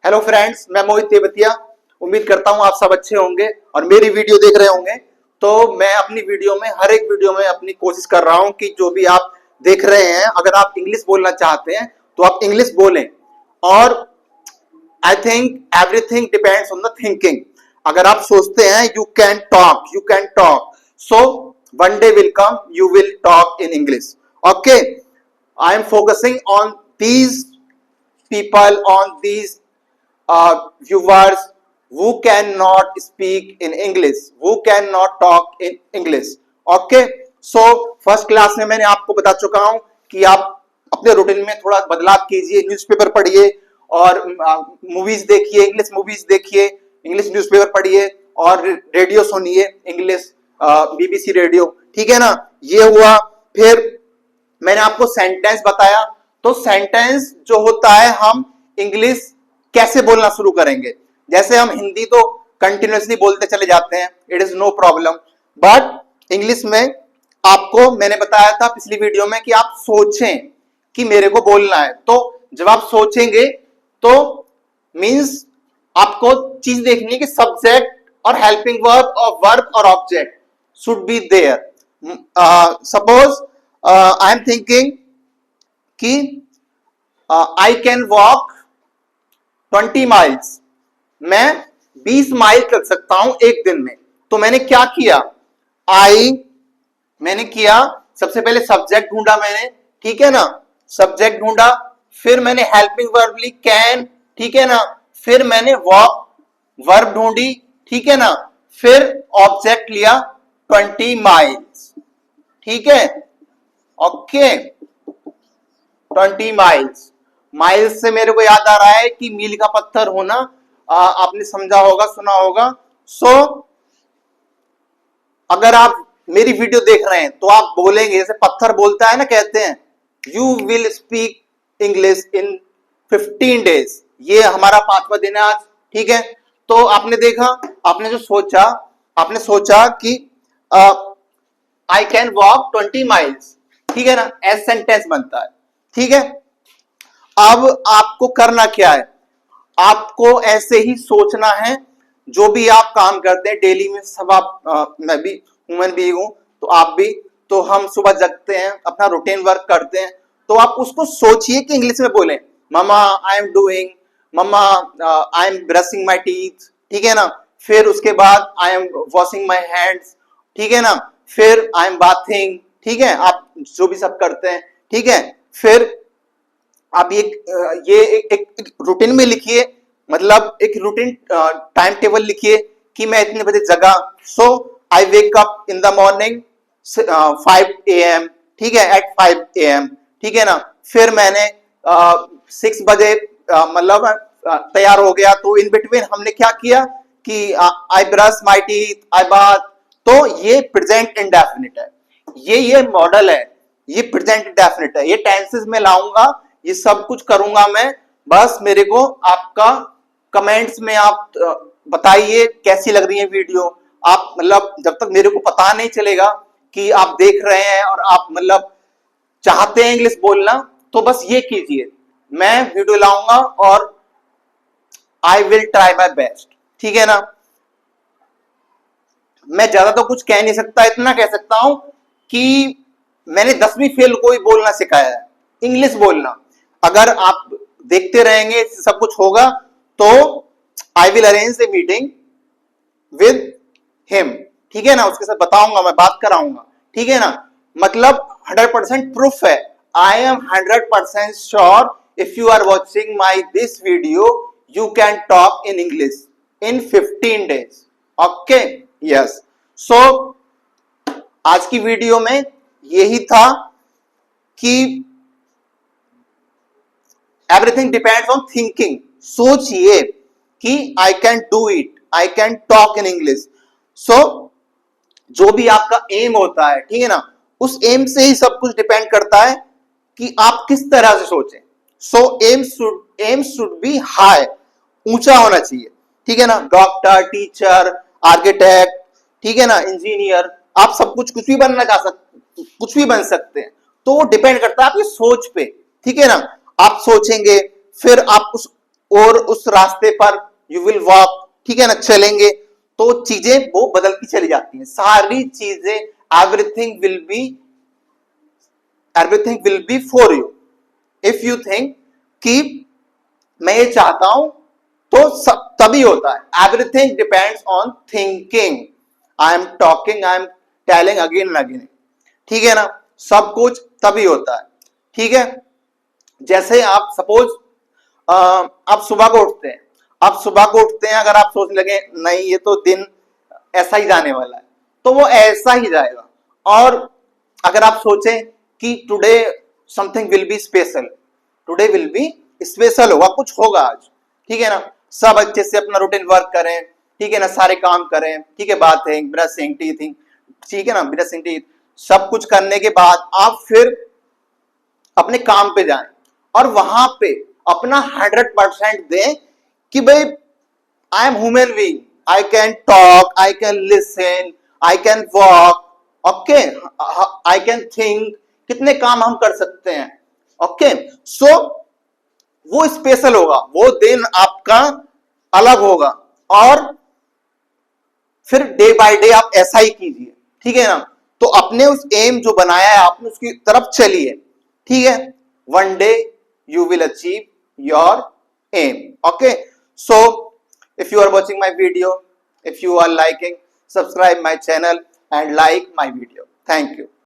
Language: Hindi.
हेलो फ्रेंड्स, मैं मोहित तेवतिया। उम्मीद करता हूं आप सब अच्छे होंगे और मेरी वीडियो देख रहे होंगे। तो मैं अपनी वीडियो में हर एक वीडियो में अपनी कोशिश कर रहा हूं कि जो भी आप देख रहे हैं, अगर आप इंग्लिश बोलना चाहते हैं तो आप इंग्लिश बोलें। और I think everything depends on the thinking. अगर आप सोचते हैं you can talk, so one day will come you will talk in English. Okay, I am focusing on these people, on these viewers who cannot speak in English, who cannot talk in English. Okay, so first class में मैंने आपको बता चुका हूं कि आप अपने रूटीन में थोड़ा बदलाव कीजिए, न्यूज़पेपर पढ़िए और मूवीज देखिए, इंग्लिश मूवीज देखिए, इंग्लिश न्यूज़पेपर पढ़िए और रेडियो सुनिए, इंग्लिश बीबीसी रेडियो। ठीक है ना, ये हुआ। फिर मैंने आपको सेंटेंस बताया। तो सेंटेंस जो होता है, हम इंग्लिश कैसे बोलना शुरू करेंगे। जैसे हम हिंदी तो कंटिन्यूअसली बोलते चले जाते हैं, it is no problem, but English में आपको मैंने बताया था पिछली वीडियो में कि आप सोचें कि मेरे को बोलना है। तो जब आप सोचेंगे तो मींस आपको चीज देखनी है कि सब्जेक्ट और हेल्पिंग वर्ब और object should be there. Suppose I am thinking कि आई कैन वॉक 20 माइल्स, मैं 20 माइल चल सकता हूं एक दिन में। तो मैंने क्या किया, मैंने किया सबसे पहले सब्जेक्ट ढूंढा मैंने, ठीक है ना, सब्जेक्ट ढूंढा, फिर मैंने हेल्पिंग वर्ब ली कैन, ठीक है ना, फिर मैंने वॉक वर्ब ढूंढी, ठीक है ना, फिर ऑब्जेक्ट लिया 20 माइल्स। ठीक है, ओके, 20 माइल्स। माइल्स से मेरे को याद आ रहा है कि मील का पत्थर होना, आपने समझा होगा, सुना होगा। सो अगर आप मेरी वीडियो देख रहे हैं तो आप बोलेंगे, जैसे पत्थर बोलता है ना, कहते हैं you will speak English in 15 days. ये हमारा 5वां दिन है आज, ठीक है। तो आपने देखा, आपने जो सोचा, आपने सोचा कि आई कैन वॉक 20 माइल्स, ठीक है ना, एज सेंटेंस बनता है, ठीक है। अब आपको करना क्या है, आपको ऐसे ही सोचना है। जो भी आप काम करते हैं डेली में, सब आप मैं भी ह्यूमन बीइंग हूं, तो आप भी, तो हम सुबह जगते हैं, अपना रूटीन वर्क करते हैं, तो आप उसको सोचिए कि इंग्लिश में बोलें, mamma I am doing, mamma I am brushing my teeth, ठीक है ना। फिर उसके बाद I am washing my hands, ठीक है ना, फिर आई एम बाथिंग, ठीक है, आप जो भी सब करते हैं, ठीक है। फिर आप ये एक रूटीन में लिखिए, मतलब एक रूटीन टाइम टेबल लिखिए कि मैं इतने बजे जगा। So I wake up in the morning 5 AM, ठीक है, एट 5 AM, ठीक है ना। फिर मैंने 6 बजे मतलब तैयार हो गया। तो इन बिटवीन हमने क्या किया कि I brush my teeth, I bath. तो ये प्रेजेंट इंडेफिनिट है, ये मॉडल है, ये प्रेजेंट इंडेफिनिट है, ये टेंसेस में लाऊंगा, ये सब कुछ करूंगा मैं। बस मेरे को आपका कमेंट्स में आप बताइए कैसी लग रही है वीडियो। आप मतलब जब तक मेरे को पता नहीं चलेगा कि आप देख रहे हैं और आप मतलब चाहते हैं इंग्लिश बोलना, तो बस ये कीजिए, मैं वीडियो लाऊंगा और I will try my best, ठीक है ना। मैं ज्यादा तो कुछ कह नहीं सकता, इतना कह सकता हूं कि मैंने 10वीं फेल को ही बोलना सिखाया है, इंग्लिश बोलना। अगर आप देखते रहेंगे सब कुछ होगा, तो I will arrange a meeting with him, ठीक है ना, उसके साथ बताऊंगा, मैं बात कराऊंगा, ठीक है ना। मतलब 100% प्रूफ है, I am 100% sure if you are watching my this video you can talk in English in 15 days. Okay, yes. So आज की वीडियो में यही था कि एवरीथिंग डिपेंड्स ऑन थिंकिंग। सोचिए कि I can do it, I can talk in English. So जो भी आपका एम होता है, ठीक है ना, उस एम से ही सब कुछ डिपेंड करता है कि आप किस तरह से सोचें। सो एम शुड बी हाई, ऊंचा होना चाहिए, ठीक है ना। डॉक्टर, टीचर, आर्किटेक्ट, ठीक है ना, इंजीनियर, आप सब कुछ भी बनना चाह सकते, कुछ भी बन सकते हैं। तो वो डिपेंड करता है आपकी सोच पे, ठीक है ना। आप सोचेंगे, फिर आप और उस रास्ते पर यू विल वॉक, ठीक है ना, चलेंगे, तो चीजें वो बदलती चली जाती हैं, सारी चीजें, everything will be for you. If you think कि मैं ये चाहता हूं तो सब तभी होता है। Everything depends on thinking. I am talking, I am telling again and again, ठीक है ना, सब कुछ तभी होता है, ठीक है। जैसे आप सपोज आप सुबह को उठते हैं, अगर आप सोचने लगे नहीं ये तो दिन ऐसा ही जाने वाला है, तो वो ऐसा ही जाएगा। और अगर आप सोचें कि today something will be special, today will be special होगा, कुछ होगा आज, ठीक है ना, सब अच्छे से अपना रूटीन वर्क करें, ठीक है ना, सारे काम करें, ठीक है, बात है ब्रशिंग टीथिंग, ठीक है ना, ब्रशिंग टीथ, सब कुछ करने के बाद आप फिर अपने काम पे जाएं और वहां पे अपना 100% दें कि भाई I am human being, I can talk, I can listen, I can walk, okay, I can think, कितने काम हम कर सकते हैं, ओके। सो वो स्पेशल होगा, वो दिन आपका अलग होगा, और फिर डे बाय डे आप ऐसा ही कीजिए, ठीक है ना। तो अपने उस एम जो बनाया है आपने उसकी तरफ चलिए, ठीक है, one day you will achieve your aim, okay. So if you are watching my video, if you are liking, subscribe my channel and like my video. Thank you.